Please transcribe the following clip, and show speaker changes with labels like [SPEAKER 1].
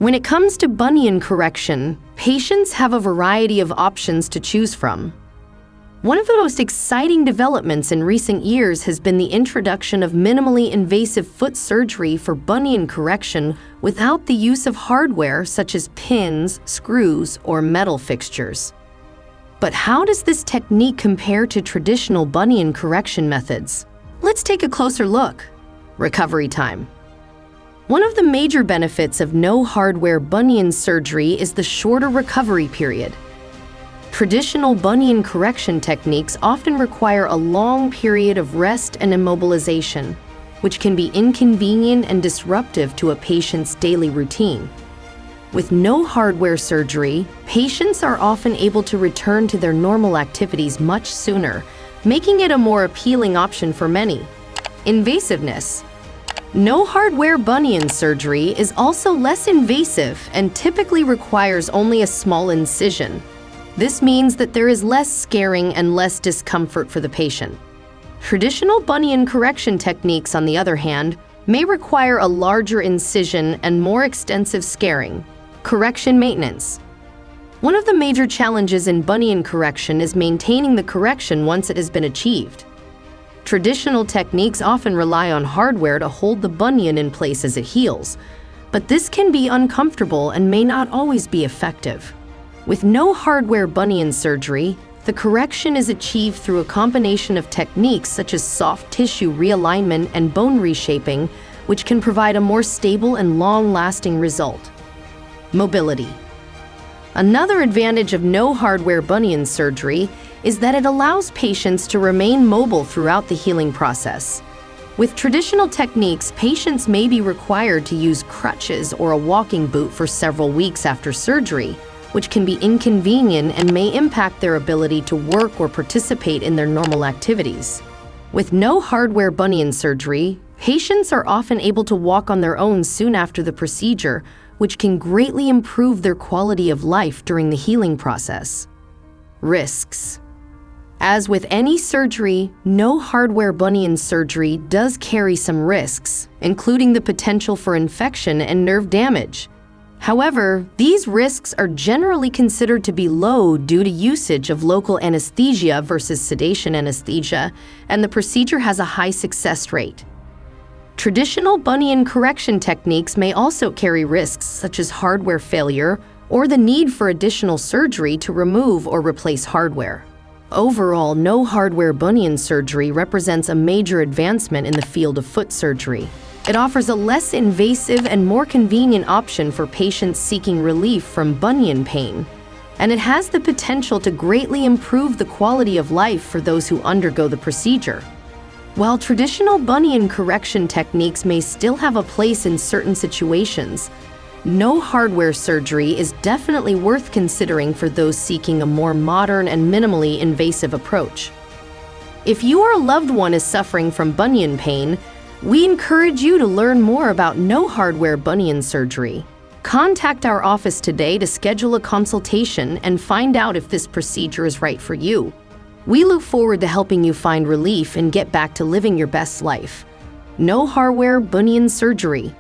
[SPEAKER 1] When it comes to bunion correction, patients have a variety of options to choose from. One of the most exciting developments in recent years has been the introduction of minimally invasive foot surgery for bunion correction without the use of hardware such as pins, screws, or metal fixtures. But how does this technique compare to traditional bunion correction methods? Let's take a closer look. Recovery time. One of the major benefits of no-hardware bunion surgery is the shorter recovery period. Traditional bunion correction techniques often require a long period of rest and immobilization, which can be inconvenient and disruptive to a patient's daily routine. With no hardware surgery, patients are often able to return to their normal activities much sooner, making it a more appealing option for many. Invasiveness. No hardware bunion surgery is also less invasive and typically requires only a small incision. This means that there is less scarring and less discomfort for the patient. Traditional bunion correction techniques, on the other hand, may require a larger incision and more extensive scarring. Correction maintenance. One of the major challenges in bunion correction is maintaining the correction once it has been achieved. Traditional techniques often rely on hardware to hold the bunion in place as it heals, but this can be uncomfortable and may not always be effective. With no hardware bunion surgery, the correction is achieved through a combination of techniques such as soft tissue realignment and bone reshaping, which can provide a more stable and long-lasting result. Mobility. Another advantage of no hardware bunion surgery is that it allows patients to remain mobile throughout the healing process. With traditional techniques, patients may be required to use crutches or a walking boot for several weeks after surgery, which can be inconvenient and may impact their ability to work or participate in their normal activities. With no hardware bunion surgery, patients are often able to walk on their own soon after the procedure, which can greatly improve their quality of life during the healing process. Risks. As with any surgery, no hardware bunion surgery does carry some risks, including the potential for infection and nerve damage. However, these risks are generally considered to be low due to usage of local anesthesia versus sedation anesthesia, and the procedure has a high success rate. Traditional bunion correction techniques may also carry risks such as hardware failure or the need for additional surgery to remove or replace hardware. Overall, no hardware bunion surgery represents a major advancement in the field of foot surgery. It offers a less invasive and more convenient option for patients seeking relief from bunion pain, and it has the potential to greatly improve the quality of life for those who undergo the procedure. While traditional bunion correction techniques may still have a place in certain situations, no hardware surgery is definitely worth considering for those seeking a more modern and minimally invasive approach. If you or a loved one is suffering from bunion pain, we encourage you to learn more about no hardware bunion surgery. Contact our office today to schedule a consultation and find out if this procedure is right for you. We look forward to helping you find relief and get back to living your best life. No hardware bunion surgery.